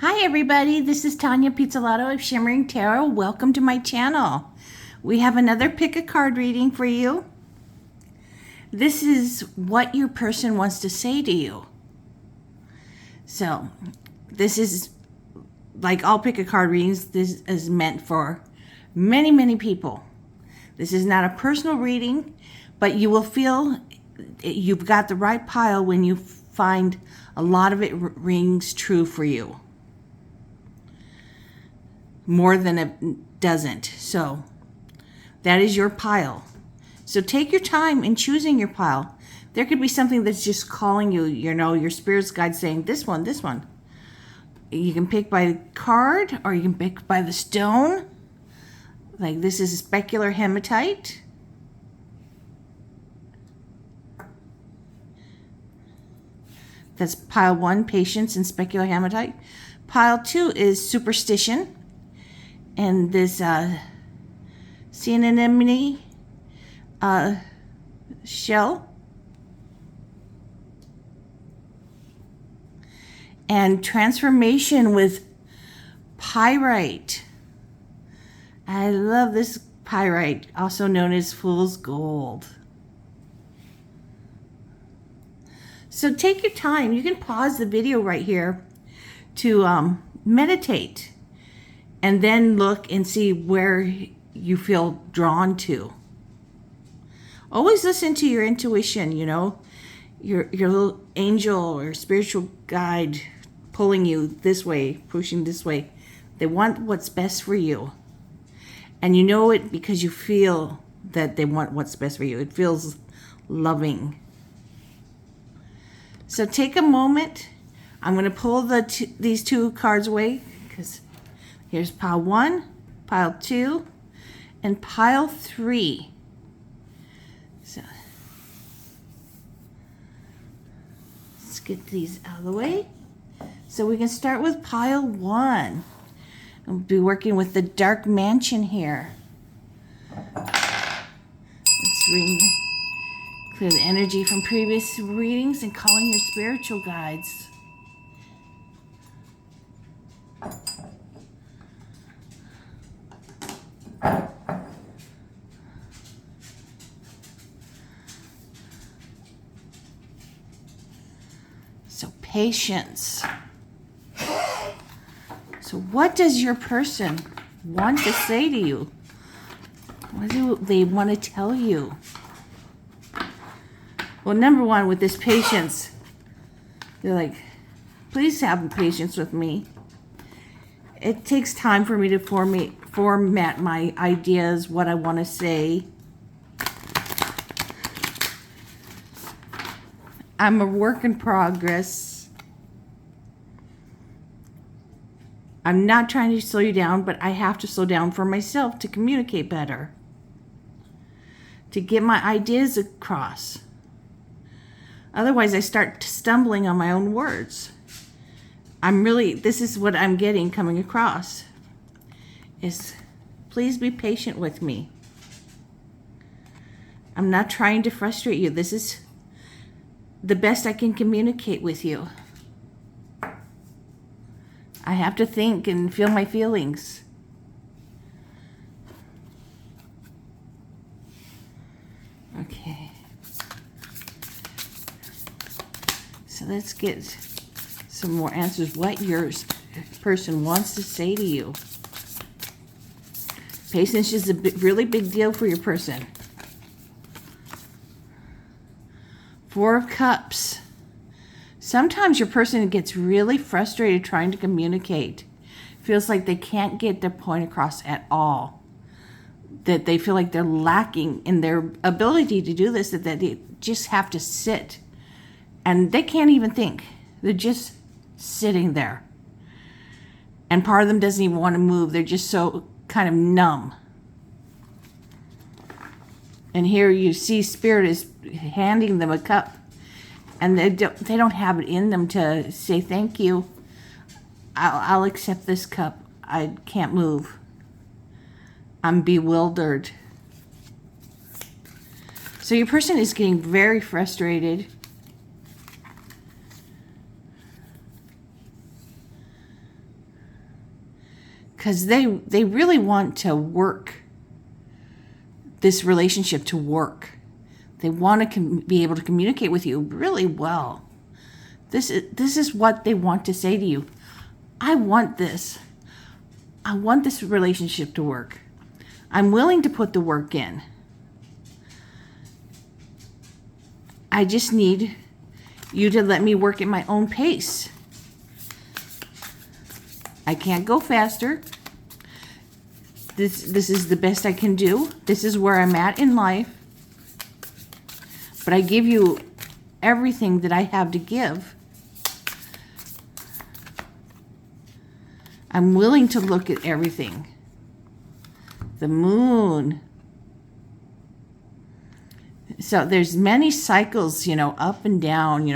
Hi everybody, this is Tanya Pizzolato of Shimmering Tarot. Welcome to my channel. We have another pick a card reading for you. This is what your person wants to say to you. So this is, like all pick a card readings, this is meant for many people. This is not a personal reading, but you will feel you've got the right pile when you find a lot of it rings true for you. More than it doesn't. So that is your pile. So take your time in choosing your pile. There could be something that's just calling you, your spirit's guide saying, this one. You can pick by the card or you can pick by the stone. Like this is specular hematite. That's pile 1, patience and specular hematite. Pile 2 is superstition. And this sea anemone shell. And transformation with pyrite. I love this pyrite, also known as fool's gold. So take your time. You can pause the video right here to meditate. And then look and see where you feel drawn to. Always listen to your intuition, your little angel or spiritual guide pulling you this way, pushing this way. They want what's best for you. And you know it because you feel that they want what's best for you. It feels loving. So take a moment. I'm going to pull these two cards away because here's pile 1, pile 2, and pile 3. So let's get these out of the way. So we can start with pile 1. We'll be working with the dark mansion here. Let's clear the energy from previous readings and call in your spiritual guides. So patience. So what does your person want to say to you? What do they want to tell you? Well, number one, with this patience, they're like, please have patience with me. It takes time for me to format my ideas, what I want to say. I'm a work in progress. I'm not trying to slow you down, but I have to slow down for myself to communicate better, to get my ideas across. Otherwise, I start stumbling on my own words. This is what I'm getting coming across, is please be patient with me. I'm not trying to frustrate you. This is the best I can communicate with you. I have to think and feel my feelings. Okay. So let's get some more answers. What your person wants to say to you. Patience is a really big deal for your person. 4 of Cups. Sometimes your person gets really frustrated trying to communicate. Feels like they can't get their point across at all. That they feel like they're lacking in their ability to do this, that they just have to sit. And they can't even think. They're just sitting there. And part of them doesn't even want to move. They're just so kind of numb. And here you see Spirit is handing them a cup. And they don't have it in them to say thank you. I'll accept this cup. I can't move. I'm bewildered. So your person is getting very frustrated. because they really want to work this relationship to work. They want to be able to communicate with you really well. This is what they want to say to you. I want this. I want this relationship to work. I'm willing to put the work in. I just need you to let me work at my own pace. I can't go faster. This is the best I can do. This is where I'm at in life. But I give you everything that I have to give. I'm willing to look at everything. The moon. So there's many cycles, up and down,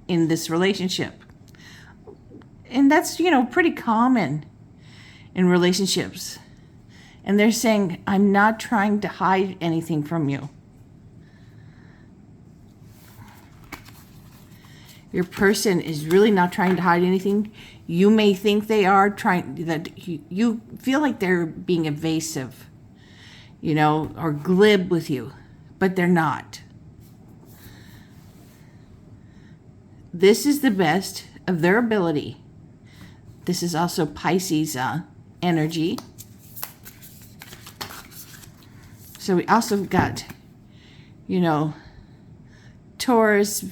in this relationship. And that's, pretty common in relationships. And they're saying, I'm not trying to hide anything from you. Your person is really not trying to hide anything. You may think they are that you feel like they're being evasive, or glib with you, but they're not. This is the best of their ability. This is also Pisces energy. So we also got, Taurus,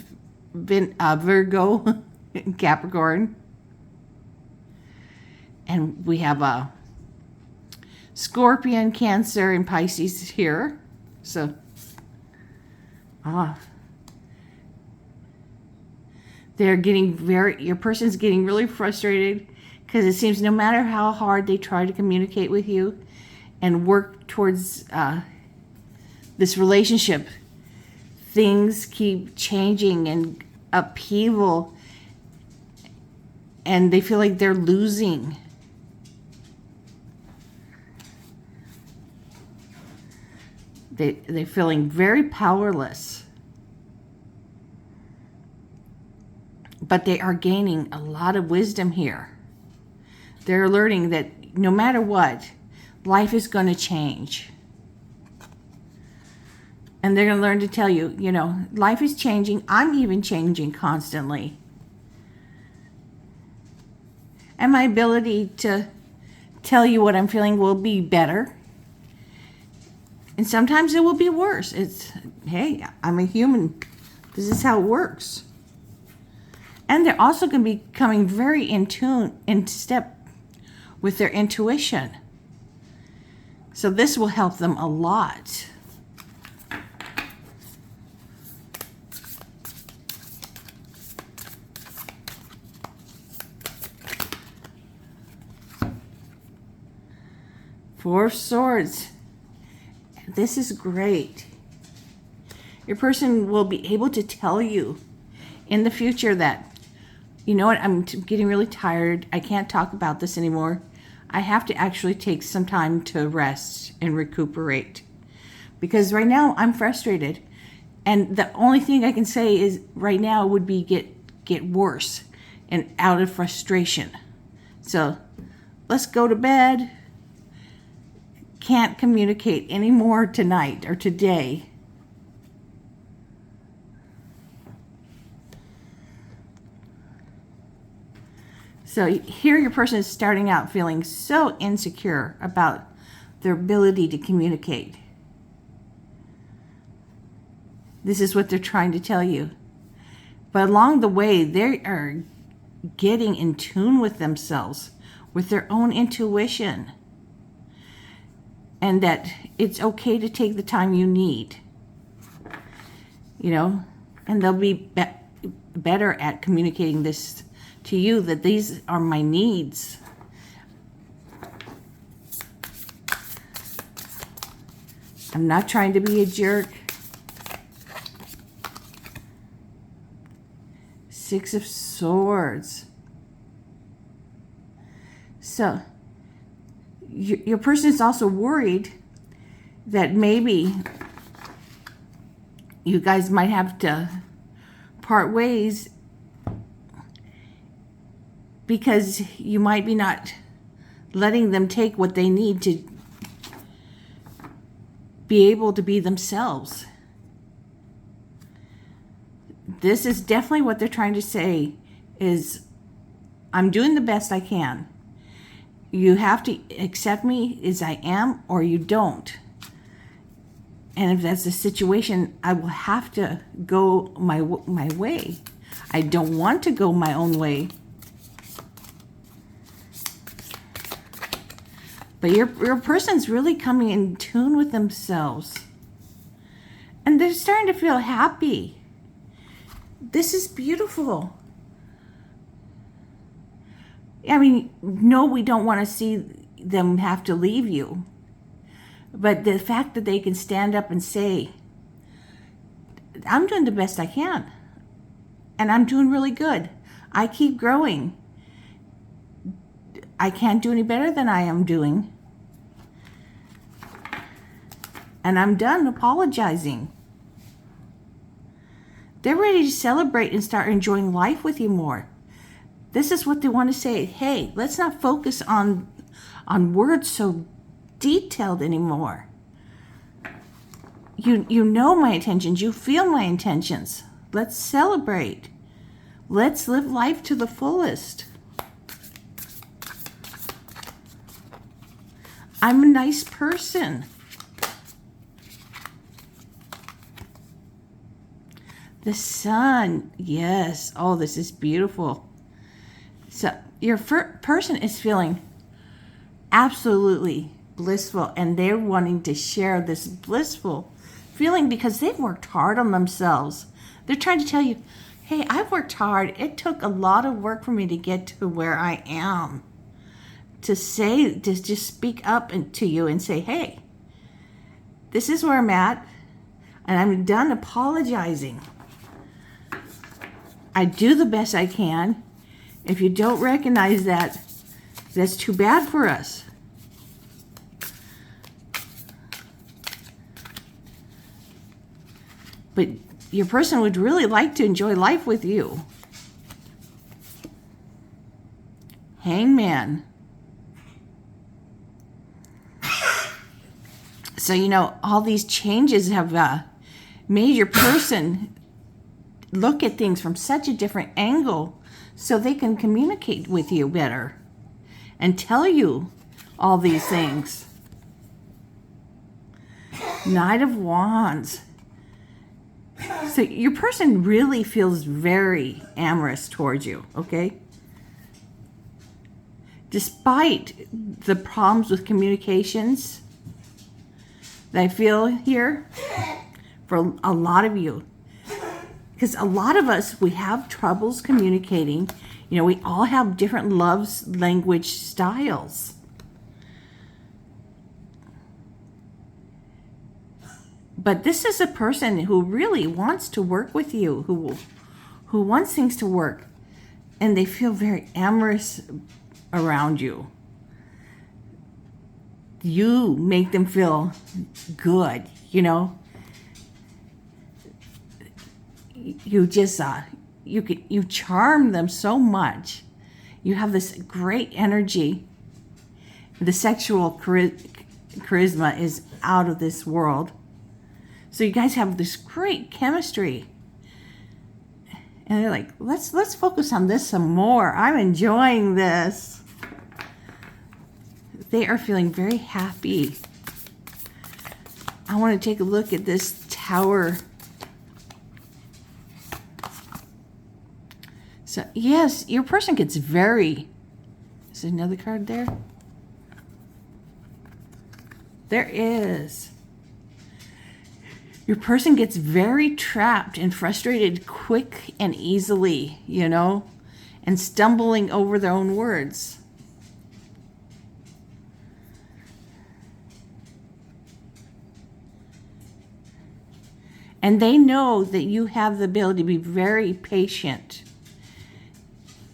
Virgo, Capricorn. And we have a Scorpion, Cancer, and Pisces here. So, your person's getting really frustrated because it seems no matter how hard they try to communicate with you and work towards this relationship, things keep changing and upheaval, and they feel like they're losing. They're feeling very powerless. But they are gaining a lot of wisdom here. They're learning that no matter what, life is going to change. And they're going to learn to tell you, life is changing. I'm even changing constantly. And my ability to tell you what I'm feeling will be better. And sometimes it will be worse. Hey, I'm a human. This is how it works. And they're also going to be becoming very in step with their intuition. So this will help them a lot. Four of Swords. This is great. Your person will be able to tell you in the future that, you know what, I'm getting really tired. I can't talk about this anymore. I have to actually take some time to rest and recuperate. Because right now I'm frustrated. And the only thing I can say is right now would be get worse and out of frustration. So let's go to bed. Can't communicate anymore tonight or today. So here your person is starting out feeling so insecure about their ability to communicate. This is what they're trying to tell you. But along the way, they are getting in tune with themselves, with their own intuition. And that it's okay to take the time you need. And they'll be better at communicating this to you, that these are my needs. I'm not trying to be a jerk. Six of Swords. So, your person is also worried that maybe you guys might have to part ways because you might be not letting them take what they need to be able to be themselves. This is definitely what they're trying to say is, I'm doing the best I can. You have to accept me as I am, or you don't. And if that's the situation, I will have to go my way. I don't want to go my own way. But your person's really coming in tune with themselves. And they're starting to feel happy. This is beautiful. I mean, no, we don't want to see them have to leave you. But the fact that they can stand up and say, I'm doing the best I can. And I'm doing really good. I keep growing. I can't do any better than I am doing. And I'm done apologizing. They're ready to celebrate and start enjoying life with you more. This is what they want to say. Hey, let's not focus on words so detailed anymore. You know my intentions. You feel my intentions. Let's celebrate. Let's live life to the fullest. I'm a nice person. The sun, yes. Oh, this is beautiful. So your person is feeling absolutely blissful, and they're wanting to share this blissful feeling because they've worked hard on themselves. They're trying to tell you, hey, I've worked hard. It took a lot of work for me to get to where I am. To just speak up to you and say, hey, this is where I'm at, and I'm done apologizing. I do the best I can. If you don't recognize that, that's too bad for us. But your person would really like to enjoy life with you. Hangman. So, all these changes have made your person look at things from such a different angle so they can communicate with you better and tell you all these things. Knight of Wands. So your person really feels very amorous towards you, okay? Despite the problems with communications that I feel here for a lot of you. Because a lot of us, we have troubles communicating. We all have different language styles. But this is a person who really wants to work with you, who wants things to work, and they feel very amorous around you. You make them feel good, You just you charm them so much. You have this great energy. The sexual charisma is out of this world. So you guys have this great chemistry. And they're like, let's focus on this some more. I'm enjoying this. They are feeling very happy. I want to take a look at this Tower. So, yes, your person gets very... Is there another card there? There is. Your person gets very trapped and frustrated quick and easily, and stumbling over their own words. And they know that you have the ability to be very patient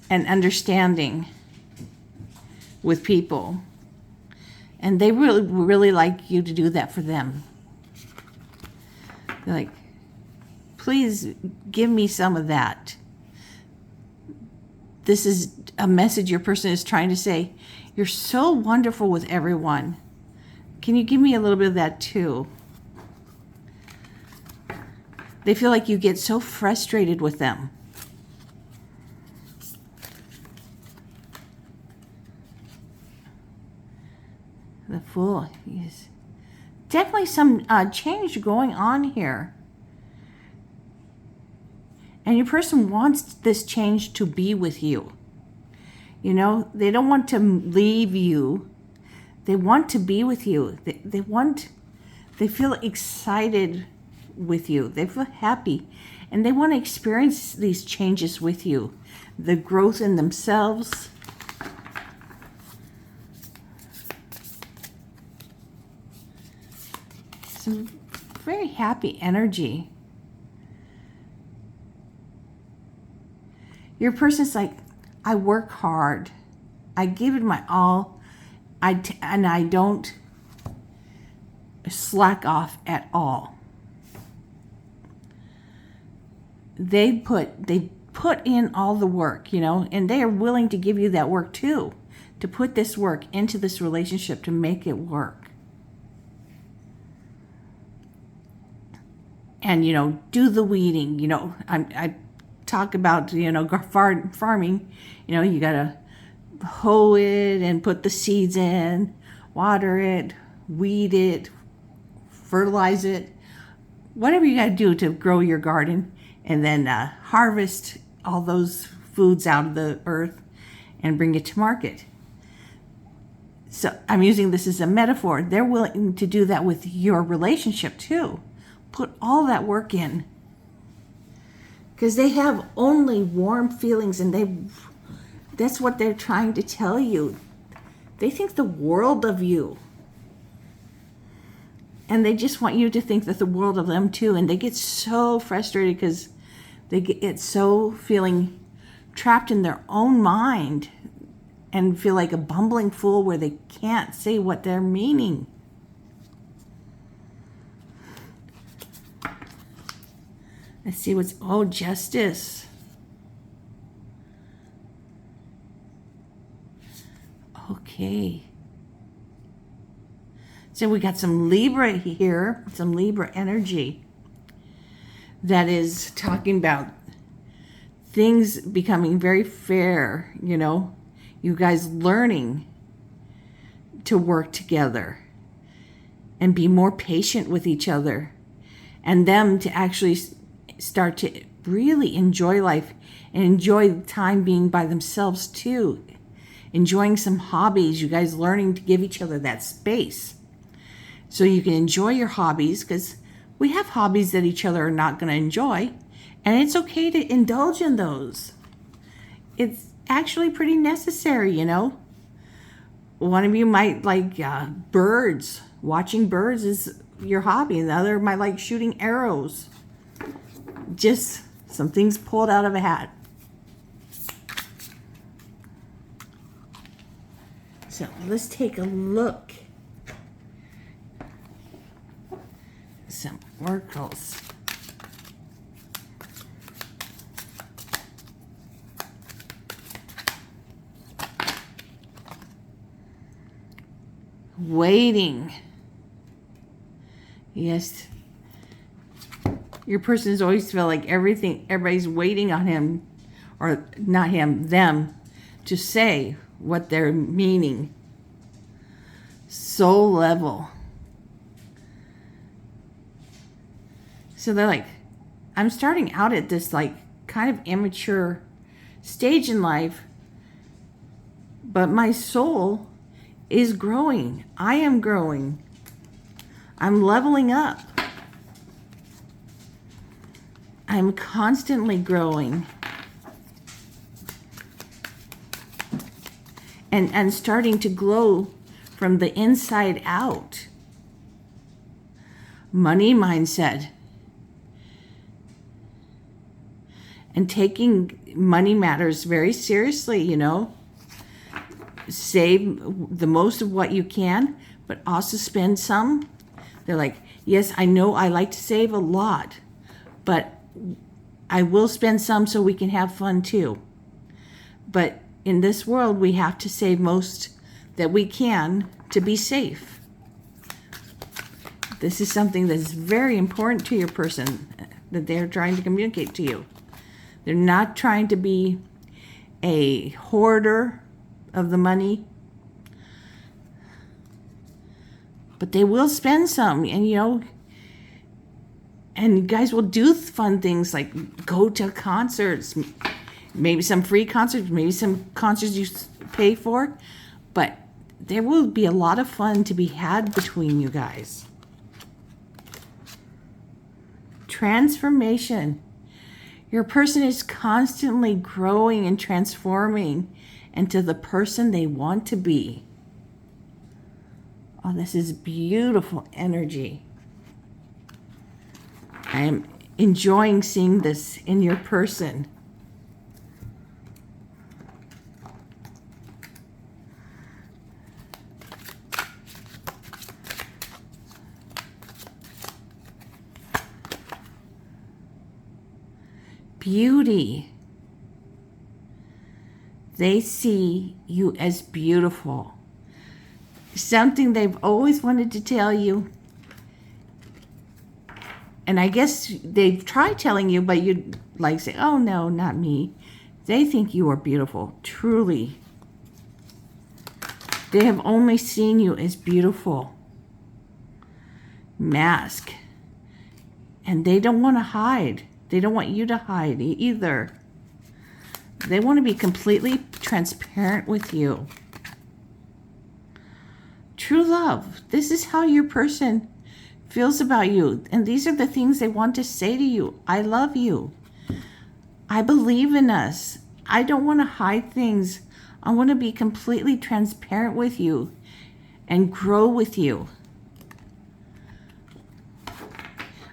and understanding with people. And they really, really like you to do that for them. They're like, please give me some of that. This is a message your person is trying to say. You're so wonderful with everyone. Can you give me a little bit of that too? They feel like you get so frustrated with them. The Fool. Yes. Definitely some change going on here. And your person wants this change to be with you. You know, they don't want to leave you. They want to be with you. They feel excited with you. They feel happy. And they want to experience these changes with you. The growth in themselves. Some very happy energy. Your person's like, I work hard. I give it my all. And I don't slack off at all. They put in all the work, you know, and they are willing to give you that work too, to put this work into this relationship to make it work. And, you know, do the weeding. You know, I talk about, you know, farming. You know, you got to hoe it and put the seeds in, water it, weed it, fertilize it, whatever you got to do to grow your garden, and then harvest all those foods out of the earth and bring it to market. So I'm using this as a metaphor. They're willing to do that with your relationship too. Put all that work in. Because they have only warm feelings, and that's what they're trying to tell you. They think the world of you. And they just want you to think that the world of them too. And they get so frustrated because they get so feeling trapped in their own mind and feel like a bumbling fool where they can't say what they're meaning. Let's see what's, Justice. Okay. So we got some Libra here, some Libra energy that is talking about things becoming very fair, you know, you guys learning to work together and be more patient with each other, and them to actually start to really enjoy life and enjoy time being by themselves too. Enjoying some hobbies, you guys learning to give each other that space so you can enjoy your hobbies, because we have hobbies that each other are not going to enjoy, and it's okay to indulge in those. It's actually pretty necessary, you know. One of you might like birds. Watching birds is your hobby, and the other might like shooting arrows. Just some things pulled out of a hat. So let's take a look. Some oracles. Waiting. Yes. Your person has always felt like everybody's waiting on him, or not him, them, to say what they're meaning. Soul level. So they're like, I'm starting out at this like kind of immature stage in life, but my soul is growing. I am growing. I'm leveling up. I'm constantly growing. And starting to glow from the inside out. Money mindset. And taking money matters very seriously, you know. Save the most of what you can, but also spend some. They're like, yes, I know I like to save a lot, but I will spend some so we can have fun too. But in this world, we have to save most that we can to be safe. This is something that's very important to your person that they're trying to communicate to you. They're not trying to be a hoarder of the money, but they will spend some, and and you guys will do fun things like go to concerts, maybe some free concerts, maybe some concerts you pay for, but there will be a lot of fun to be had between you guys. Transformation. Your person is constantly growing and transforming into the person they want to be. Oh, this is beautiful energy. I am enjoying seeing this in your person. Beauty. They see you as beautiful. Something they've always wanted to tell you. And I guess they've tried telling you, but you'd like say, oh no, not me. They think you are beautiful, truly. They have only seen you as beautiful. Mask. And they don't want to hide. They don't want you to hide either. They want to be completely transparent with you. True love. This is how your person feels about you. And these are the things they want to say to you. I love you. I believe in us. I don't want to hide things. I want to be completely transparent with you and grow with you.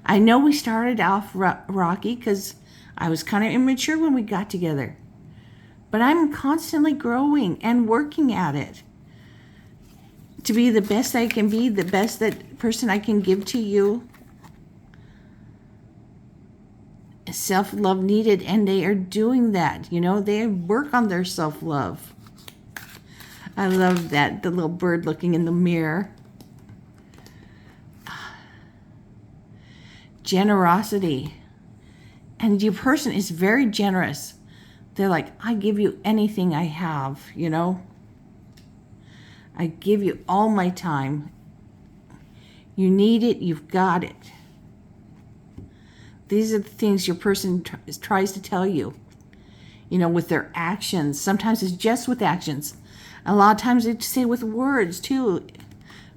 I know we started off rocky because I was kind of immature when we got together. But I'm constantly growing and working at it to be the best I can be, the best that person I can give to you. Self-love needed, and they are doing that. They work on their self-love. I love that, the little bird looking in the mirror. Generosity. And your person is very generous. They're like, I give you anything I have, I give you all my time. You need it, you've got it. These are the things your person tries to tell you, with their actions. Sometimes it's just with actions. A lot of times they say with words too.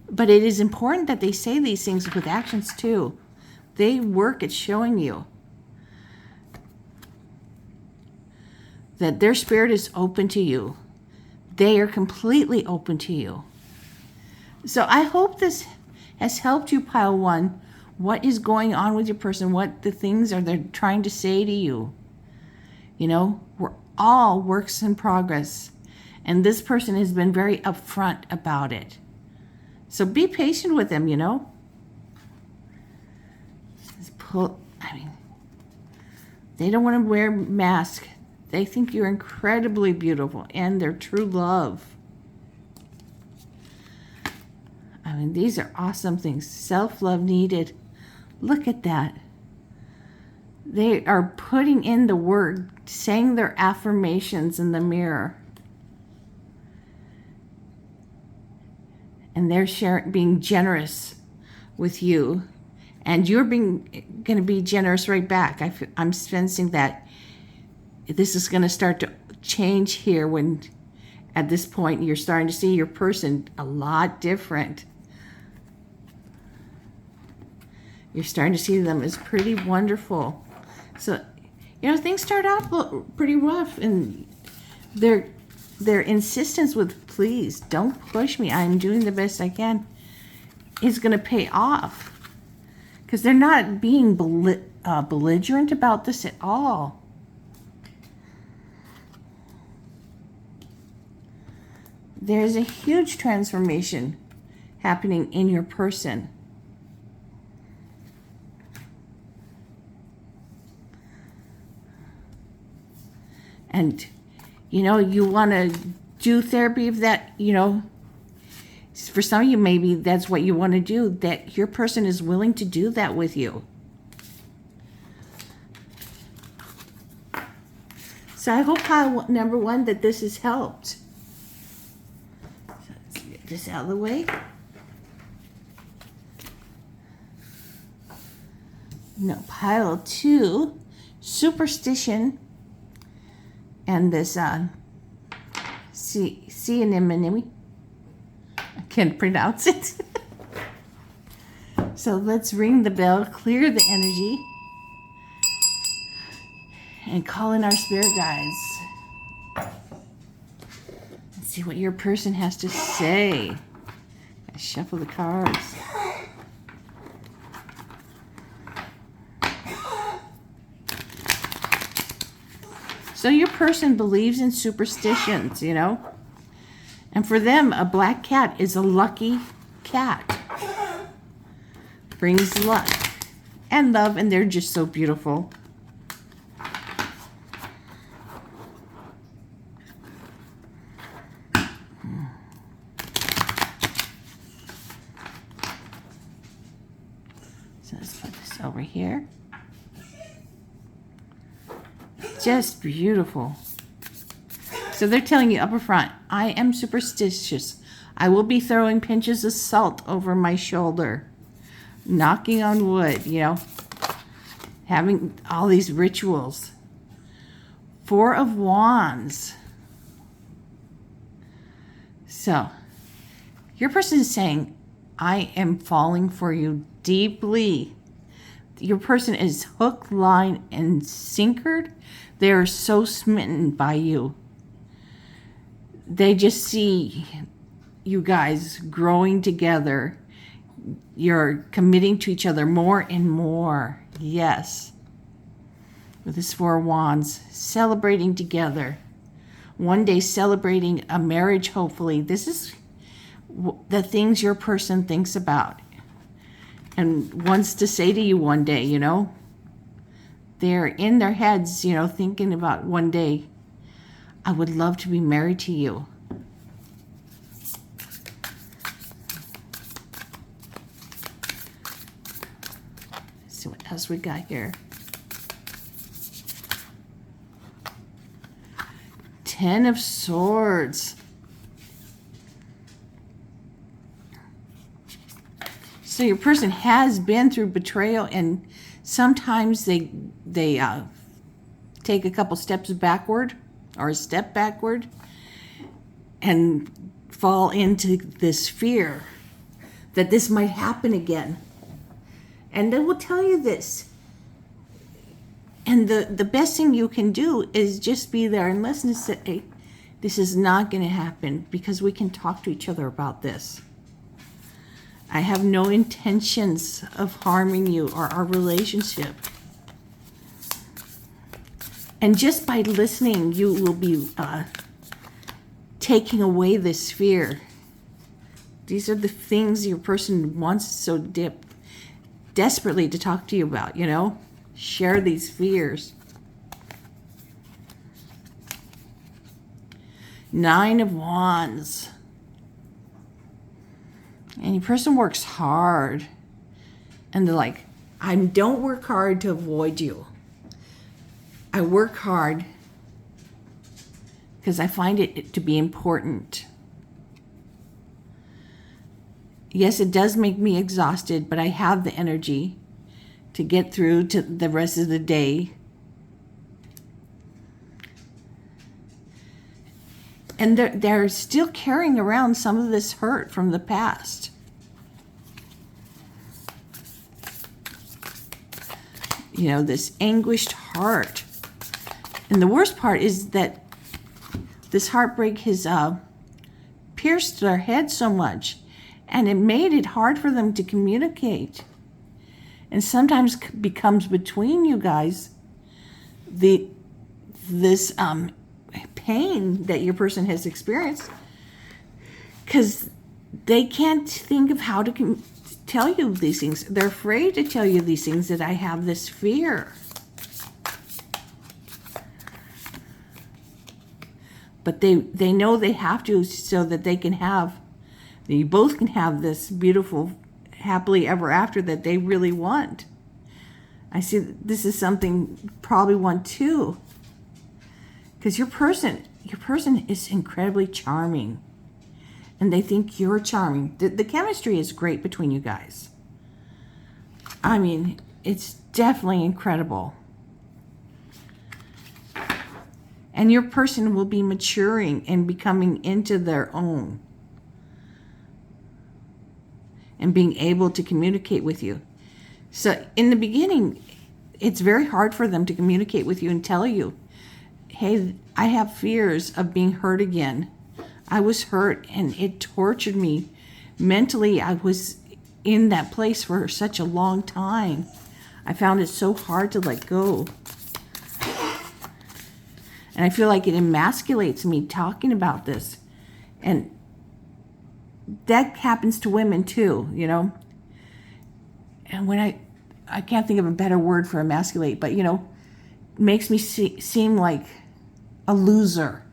But it is important that they say these things with actions too. They work at showing you that their spirit is open to you. They are completely open to you. So I hope this has helped you, Pile 1. What is going on with your person? What the things are they trying to say to you? We're all works in progress. And this person has been very upfront about it. So be patient with them, They don't want to wear masks. They think you're incredibly beautiful and they're true love. These are awesome things. Self-love needed. Look at that. They are putting in the word, saying their affirmations in the mirror. And they're being generous with you. And you're going to be generous right back. I'm sensing that this is going to start to change here when, at this point, you're starting to see your person a lot different. You're starting to see them as pretty wonderful. So, things start out pretty rough, and their insistence with, please, don't push me, I'm doing the best I can, is going to pay off. Because they're not being belligerent about this at all. There's a huge transformation happening in your person. And, you want to do therapy of that, For some of you, maybe that's what you want to do, that your person is willing to do that with you. So I hope, pile number one, that this has helped. So let's get this out of the way. No, pile two, superstition, and this sea anemone. I can't pronounce it. So let's ring the bell, clear the energy, and call in our spirit guides. Let's see what your person has to say. I shuffle the cards. So your person believes in superstitions, you know? And for them, a black cat is a lucky cat. Brings luck and love, and they're just so beautiful. So let's put this over here. Just beautiful. So they're telling you up front, I am superstitious. I will be throwing pinches of salt over my shoulder, knocking on wood, you know, having all these rituals. Four of Wands. So your person is saying, I am falling for you deeply. Your person is hook, line, and sinkered. They are so smitten by you. They just see you guys growing together. You're committing to each other more and more. Yes. With this Four of Wands, celebrating together. One day celebrating a marriage, hopefully. This is the things your person thinks about and wants to say to you one day, you know. They're in their heads, you know, thinking about one day, I would love to be married to you. Let's see what else we got here. Ten of Swords. So your person has been through betrayal, and sometimes they take a couple steps backward or a step backward and fall into this fear that this might happen again. And they will tell you this. And the best thing you can do is just be there and listen and say, hey, this is not going to happen, because we can talk to each other about this. I have no intentions of harming you or our relationship. And just by listening, you will be taking away this fear. These are the things your person wants so desperately to talk to you about, you know? Share these fears. Nine of Wands. And your person works hard. And they're like, I don't work hard to avoid you. I work hard because I find it to be important. Yes, it does make me exhausted, but I have the energy to get through to the rest of the day. And they're still carrying around some of this hurt from the past. You know, this anguished heart. And the worst part is that this heartbreak has pierced their head so much, and it made it hard for them to communicate. And sometimes becomes between you guys this pain that your person has experienced, because they can't think of how to tell you these things. They're afraid to tell you these things, that I have this fear. But they know they have to, so that they can have You both can have this beautiful, happily ever after that they really want. I see this is something you probably want too. Because your person is incredibly charming. And they think you're charming. The chemistry is great between you guys. I mean, it's definitely incredible. And your person will be maturing and becoming into their own. And being able to communicate with you. So in the beginning, it's very hard for them to communicate with you and tell you, hey, I have fears of being hurt again. I was hurt and it tortured me. Mentally, I was in that place for such a long time. I found it so hard to let go. And I feel like it emasculates me talking about this. And that happens to women too, you know. And when I can't think of a better word for emasculate, but, you know, makes me seem like a loser.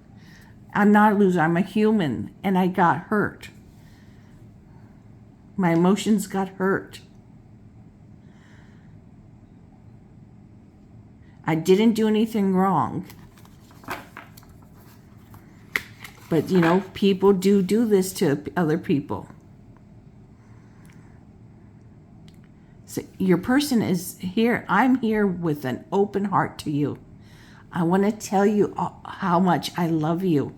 I'm not a loser. I'm a human, and I got hurt. My emotions got hurt. I didn't do anything wrong. But, you know, people do this to other people. So your person is here. I'm here with an open heart to you. I want to tell you how much I love you.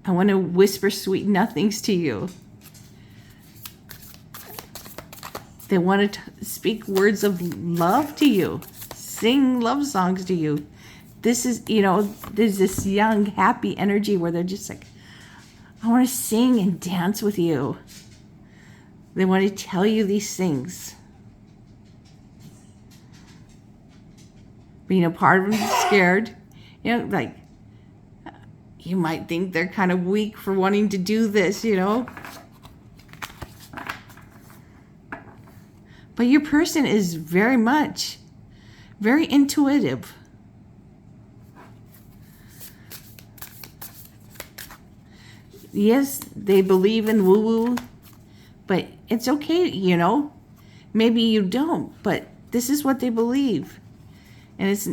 I want to whisper sweet nothings to you. They want to speak words of love to you. Sing love songs to you. This is, you know, there's this young, happy energy where they're just like, I want to sing and dance with you. They want to tell you these things. But, you know, part of them is scared. You know, like, you might think they're kind of weak for wanting to do this, you know. But your person is very intuitive. Yes, they believe in woo-woo, but it's okay, you know. Maybe you don't, but this is what they believe. And it's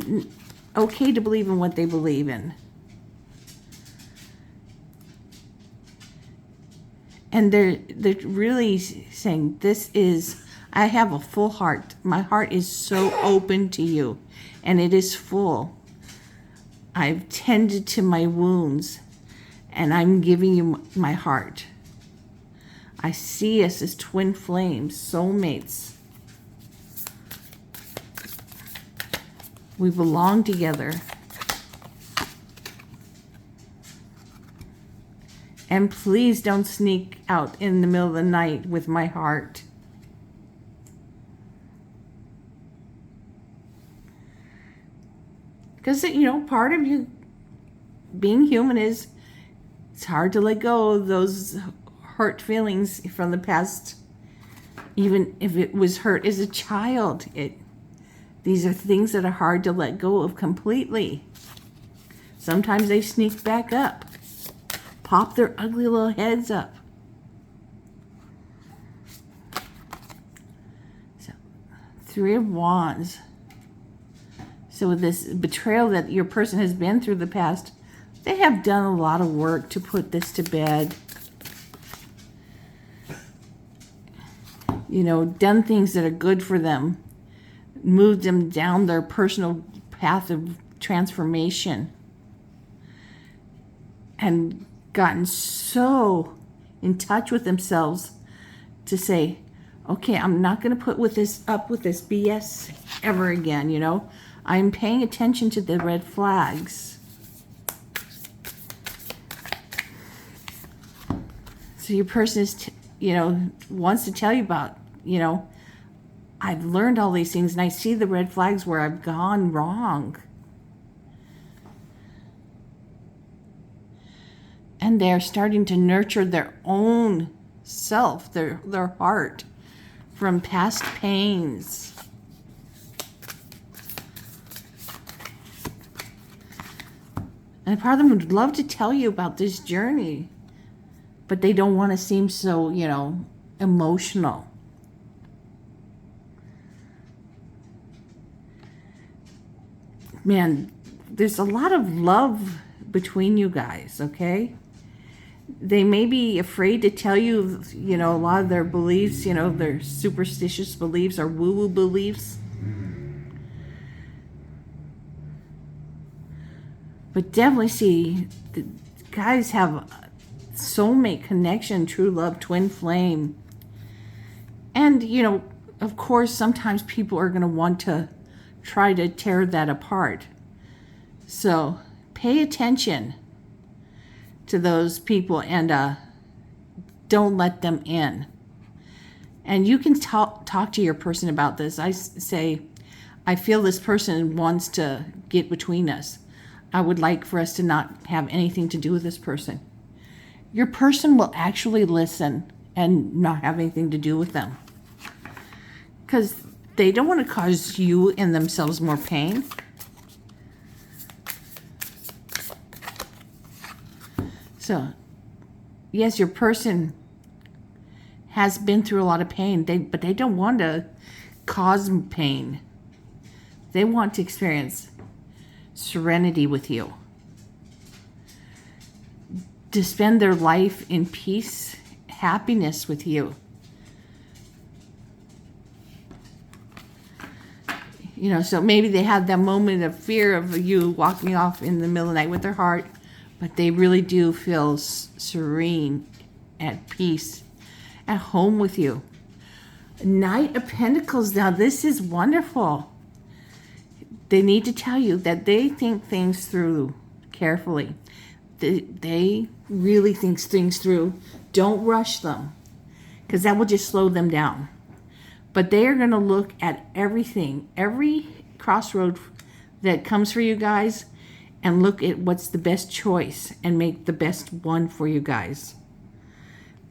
okay to believe in what they believe in. And they're really saying, this is, I have a full heart. My heart is so open to you, and it is full. I've tended to my wounds, and I'm giving you my heart. I see us as twin flames, soulmates. We belong together. And please don't sneak out in the middle of the night with my heart. Because, you know, part of you being human is it's hard to let go of those hurt feelings from the past. Even if it was hurt as a child, these are things that are hard to let go of completely. Sometimes they sneak back up. Pop their ugly little heads up. So, Three of Wands. So with this betrayal that your person has been through the past, they have done a lot of work to put this to bed. You know, done things that are good for them. Moved them down their personal path of transformation. And gotten so in touch with themselves to say, okay, I'm not going to put up with this BS ever again, you know. I'm paying attention to the red flags. So your person is, you know, wants to tell you about, you know, I've learned all these things and I see the red flags where I've gone wrong. And they're starting to nurture their own self, their heart, from past pains. And part of them would love to tell you about this journey. but they don't want to seem so, you know, emotional. Man, there's a lot of love between you guys, okay? They may be afraid to tell you, you know, a lot of their beliefs, you know, their superstitious beliefs or woo-woo beliefs. But definitely see, the guys have soulmate connection, true love, twin flame. And, you know, of course, sometimes people are going to want to try to tear that apart. So pay attention to those people and don't let them in. And you can talk to your person about this. I say, I feel this person wants to get between us. I would like for us to not have anything to do with this person. Your person will actually listen and not have anything to do with them. Because they don't want to cause you and themselves more pain. So, yes, your person has been through a lot of pain, but they don't want to cause pain. They want to experience serenity with you. To spend their life in peace, happiness with you. You know, so maybe they have that moment of fear of you walking off in the middle of the night with their heart, but they really do feel serene, at peace, at home with you. Knight of Pentacles, now this is wonderful. They need to tell you that they think things through carefully. They really think things through. Don't rush them, because that will just slow them down. But they are going to look at everything, every crossroad that comes for you guys, and look at what's the best choice and make the best one for you guys.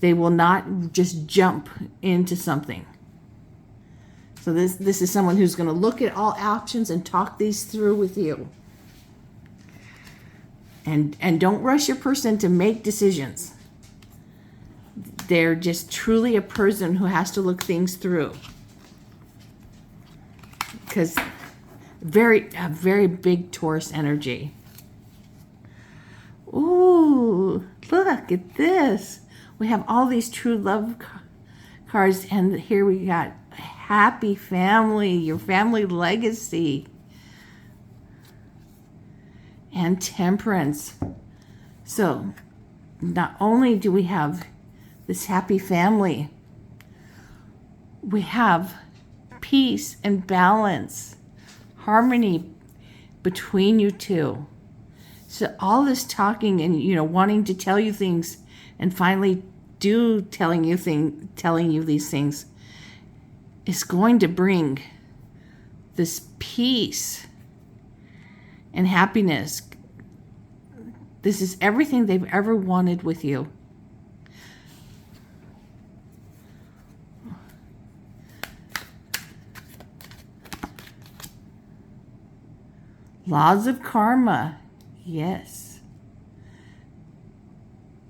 They will not just jump into something. So this is someone who's going to look at all options and talk these through with you. And don't rush your person to make decisions. They're just truly a person who has to look things through. Because a very big Taurus energy. Ooh, look at this. We have all these true love cards, and here we got happy family, your family legacy, and temperance. So not only do we have this happy family, we have peace and balance, harmony between you two. So all this talking and, you know, wanting to tell you things and finally telling you these things is going to bring this peace and happiness. This is everything they've ever wanted with you. Laws of karma. Yes.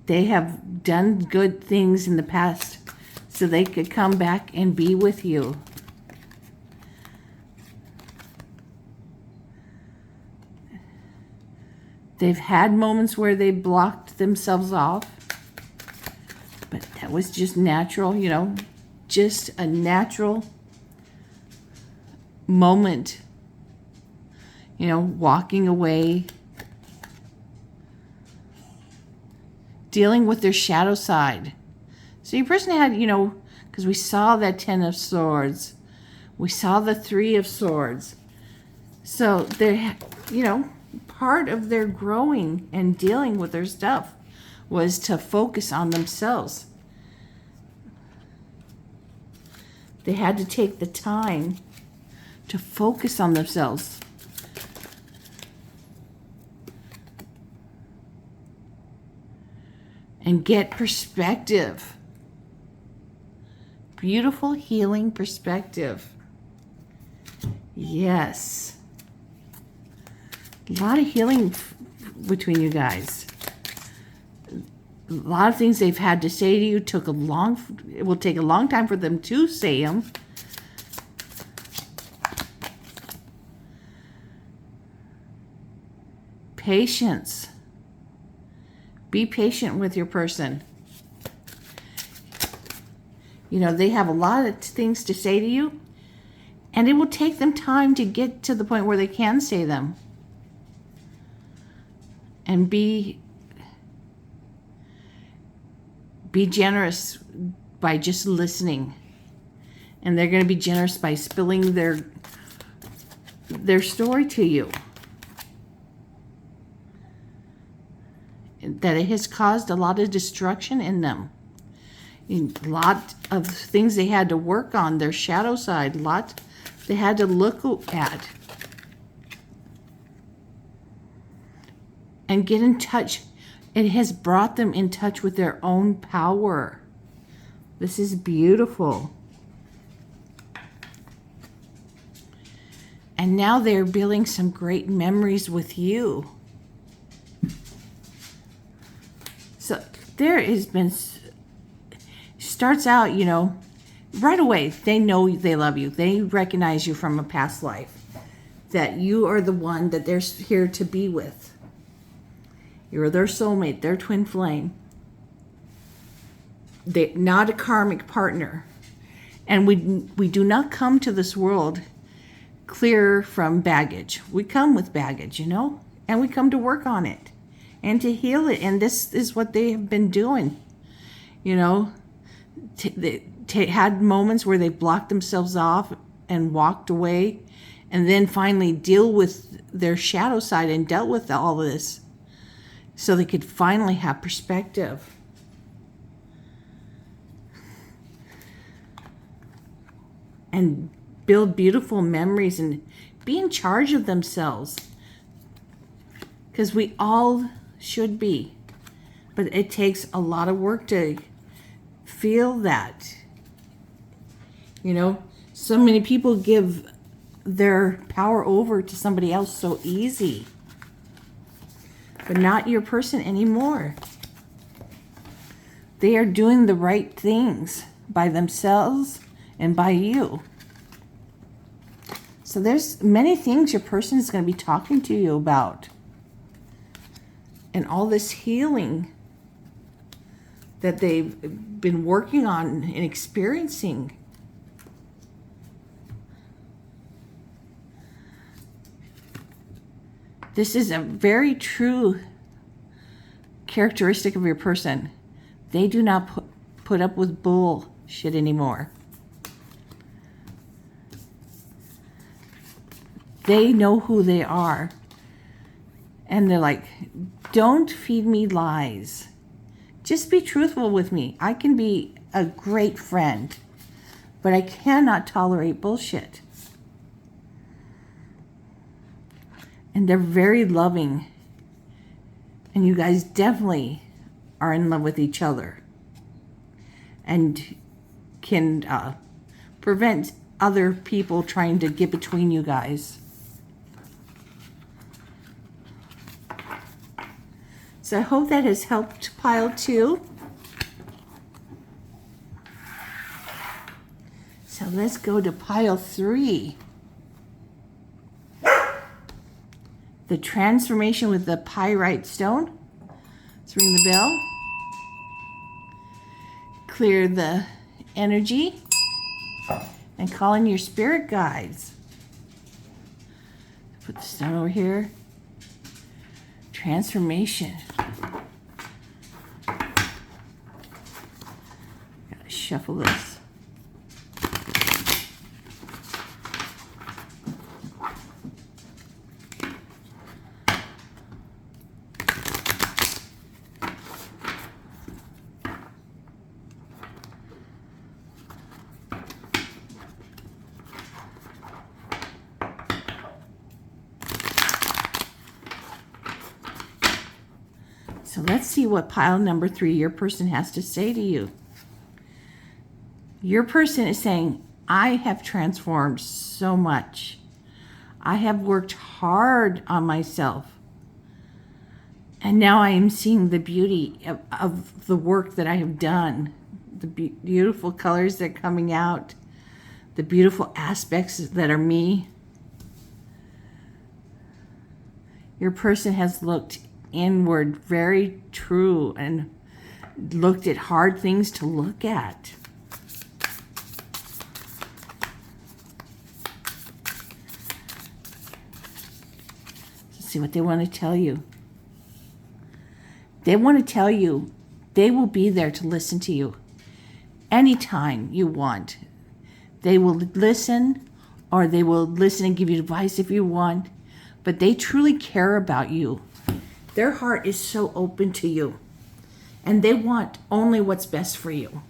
They have done good things in the past so they could come back and be with you. They've had moments where they blocked themselves off, but that was just natural, you know, just a natural moment, you know, walking away, dealing with their shadow side. So your person had, you know, because we saw that 10 of Swords, we saw the 3 of Swords. So they're, you know, part of their growing and dealing with their stuff was to focus on themselves. They had to take the time to focus on themselves. And get perspective. Beautiful healing perspective. Yes. A lot of healing between you guys. A lot of things they've had to say to you it will take a long time for them to say them. Patience. Be patient with your person. You know, they have a lot of things to say to you, and it will take them time to get to the point where they can say them. And be generous by just listening. And they're going to be generous by spilling their story to you. That it has caused a lot of destruction in them. A lot of things they had to work on, their shadow side, a lot they had to look at. And get in touch. It has brought them in touch with their own power. This is beautiful. And now they're building some great memories with you. So there has been, starts out, you know, right away, they know they love you. They recognize you from a past life. That you are the one that they're here to be with. You're their soulmate, their twin flame. They're not a karmic partner. And we do not come to this world clear from baggage. We come with baggage, you know, and we come to work on it and to heal it. And this is what they have been doing, you know. They had moments where they blocked themselves off and walked away, and then finally deal with their shadow side and dealt with all of this. So they could finally have perspective. And build beautiful memories and be in charge of themselves. Because we all should be. But it takes a lot of work to feel that. You know, so many people give their power over to somebody else so easy. But not your person anymore. They are doing the right things by themselves and by you. So there's many things your person is going to be talking to you about. And all this healing that they've been working on and experiencing. This is a very true characteristic of your person. They do not put up with bullshit anymore. They know who they are. And they're like, don't feed me lies. Just be truthful with me. I can be a great friend, but I cannot tolerate bullshit. And they're very loving. And you guys definitely are in love with each other. And can prevent other people trying to get between you guys. So I hope that has helped pile 2. So let's go to pile 3. The transformation with the pyrite stone. Let's ring the bell. Clear the energy. And call in your spirit guides. Put the stone over here. Transformation. Gotta shuffle this. So let's see what pile number 3 your person has to say to you. Your person is saying, I have transformed so much. I have worked hard on myself. And now I am seeing the beauty of the work that I have done. The beautiful colors that are coming out. The beautiful aspects that are me. Your person has looked inward, very true, and looked at hard things to look at. Let's see what they want to tell you. They want to tell you they will be there to listen to you anytime you want. They will listen, or they will listen and give you advice if you want, but they truly care about you. Their heart is so open to you, and they want only what's best for you.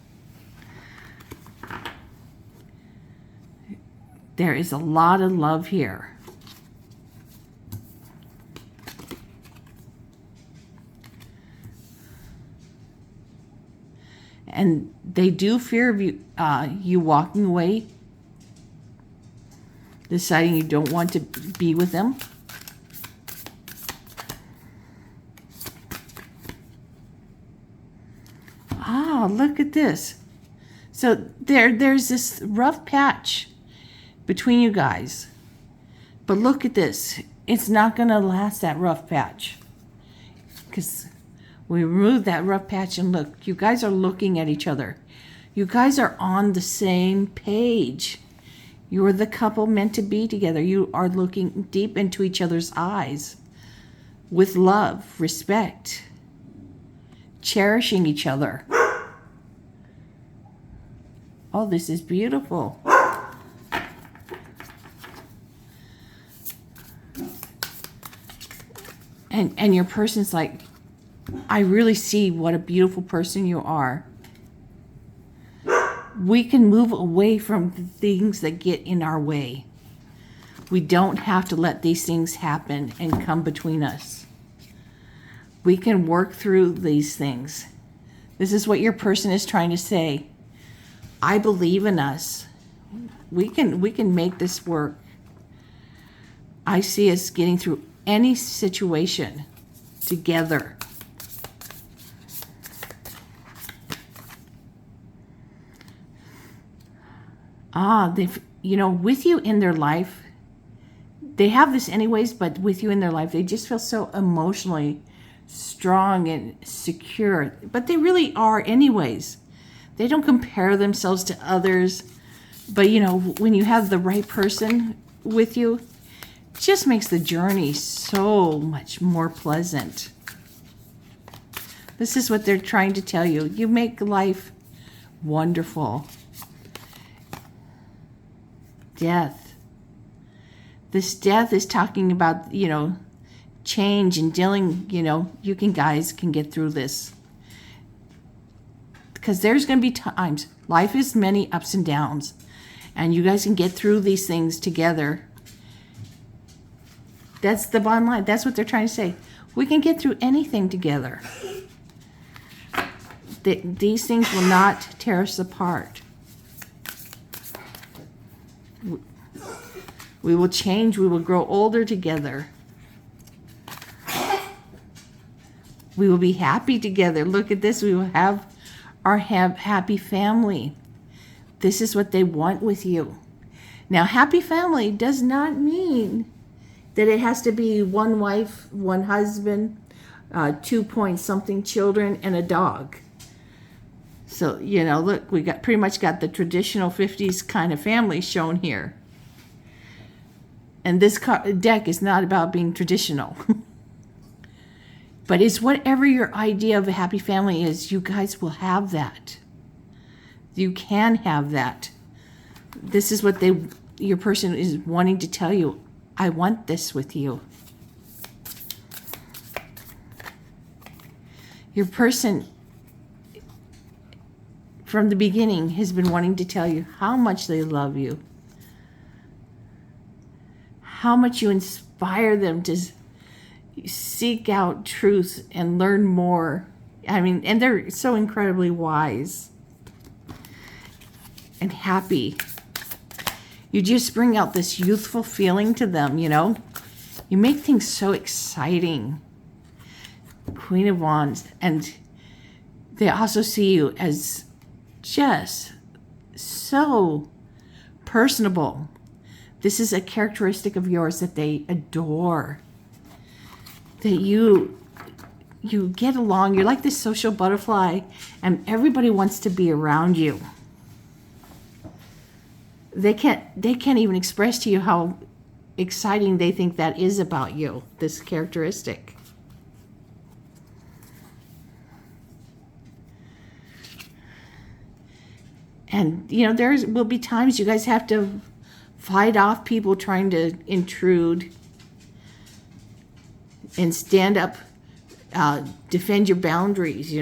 There is a lot of love here. And they do fear of you walking away, deciding you don't want to be with them. Ah, look at this. So there's this rough patch between you guys. But look at this. It's not going to last, that rough patch. Because we remove that rough patch and look, you guys are looking at each other. You guys are on the same page. You are the couple meant to be together. You are looking deep into each other's eyes with love, respect, cherishing each other. Oh, this is beautiful. And your person's like, I really see what a beautiful person you are. We can move away from the things that get in our way. We don't have to let these things happen and come between us. We can work through these things. This is what your person is trying to say. I believe in us. We can make this work. I see us getting through any situation together. They've, with you in their life, they have this anyways, but with you in their life, they just feel so emotionally strong and secure. But they really are anyways. They don't compare themselves to others. But, when you have the right person with you, it just makes the journey so much more pleasant. This is what they're trying to tell you. You make life wonderful. Death. This death is talking about, change and dealing, you guys can get through this. Because there's going to be times, life is many ups and downs, and you guys can get through these things together. That's the bottom line. That's what they're trying to say. We can get through anything together. These things will not tear us apart. We will change. We will grow older together. We will be happy together. Look at this. We will have our happy family. This is what they want with you. Now, happy family does not mean that it has to be one wife, one husband, 2-point-something children, and a dog. So, look, we pretty much got the traditional 50s kind of family shown here. And this deck is not about being traditional. But it's whatever your idea of a happy family is, you guys will have that. You can have that. This is what your person is wanting to tell you. I want this with you. Your person, from the beginning, has been wanting to tell you how much they love you. How much you inspire them to seek out truth and learn more. And they're so incredibly wise and happy. You just bring out this youthful feeling to them, You make things so exciting. Queen of Wands. And they also see you as just so personable. This is a characteristic of yours that they adore. That you get along. You're like this social butterfly, and everybody wants to be around you. They can't even express to you how exciting they think that is about you, this characteristic. And, there will be times you guys have to fight off people trying to intrude and stand up, defend your boundaries,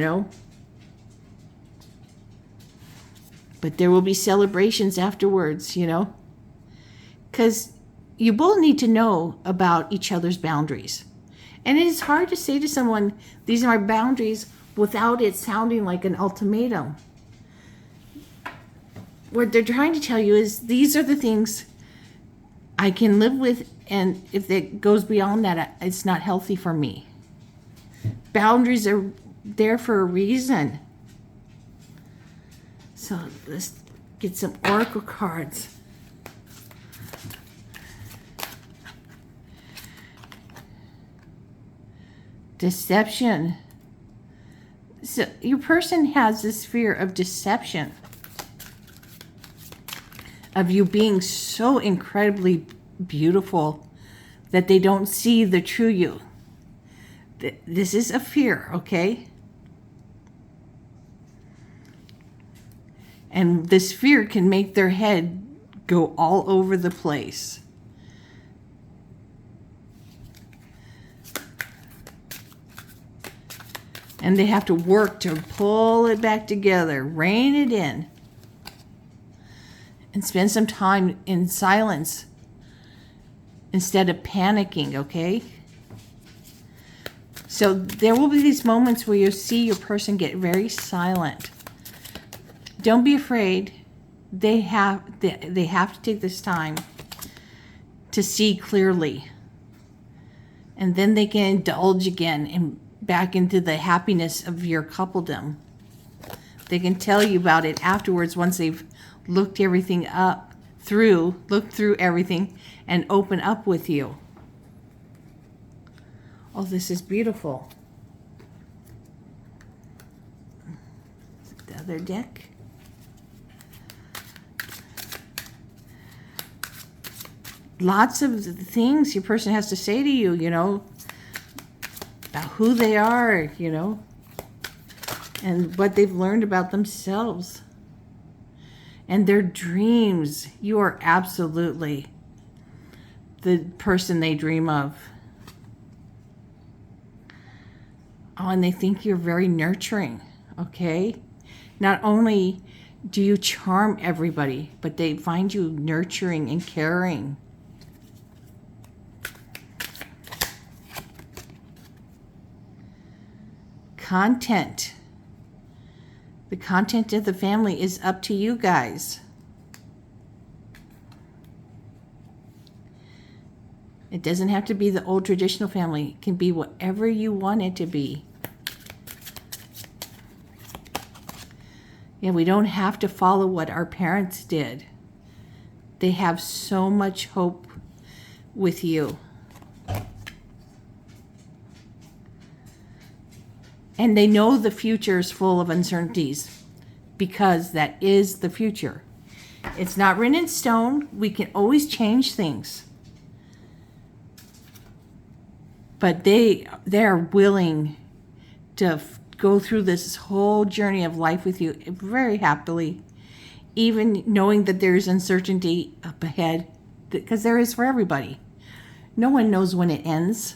But there will be celebrations afterwards, because you both need to know about each other's boundaries. And it is hard to say to someone, these are my boundaries, without it sounding like an ultimatum. What they're trying to tell you is, these are the things I can live with, and if it goes beyond that, it's not healthy for me. Boundaries are there for a reason. So let's get some oracle cards. Deception. So your person has this fear of deception, of you being so incredibly beautiful that they don't see the true you. This is a fear, okay? And this fear can make their head go all over the place. And they have to work to pull it back together, rein it in, and spend some time in silence instead of panicking, okay? So there will be these moments where you'll see your person get very silent. Don't be afraid. They have to take this time to see clearly. And then they can indulge again and back into the happiness of your coupledom. They can tell you about it afterwards once they've looked everything looked through everything and open up with you. Oh, this is beautiful. The other deck. Lots of things your person has to say to you, about who they are, and what they've learned about themselves and their dreams. You are absolutely the person they dream of. Oh, and they think you're very nurturing, okay? Not only do you charm everybody, but they find you nurturing and caring. Content. The content of the family is up to you guys. It doesn't have to be the old traditional family. It can be whatever you want it to be. Yeah, we don't have to follow what our parents did. They have so much hope with you. And they know the future is full of uncertainties because that is the future. It's not written in stone. We can always change things. But they're willing to go through this whole journey of life with you very happily, even knowing that there's uncertainty up ahead, because there is for everybody. No one knows when it ends,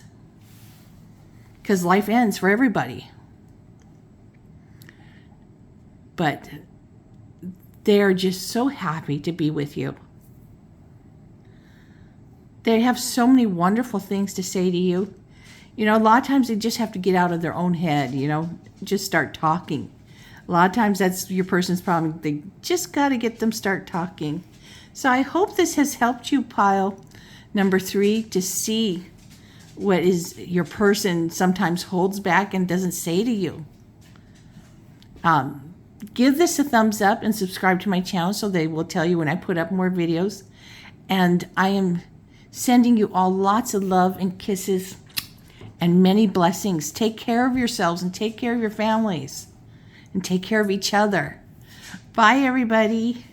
because life ends for everybody. But they're just so happy to be with you. They have so many wonderful things to say to you. A lot of times they just have to get out of their own head, just start talking. A lot of times that's your person's problem. They just got to get them start talking. So I hope this has helped you, pile number 3, to see what is your person sometimes holds back and doesn't say to you. Give this a thumbs up and subscribe to my channel so they will tell you when I put up more videos. And I am sending you all lots of love and kisses and many blessings. Take care of yourselves and take care of your families and take care of each other. Bye, everybody.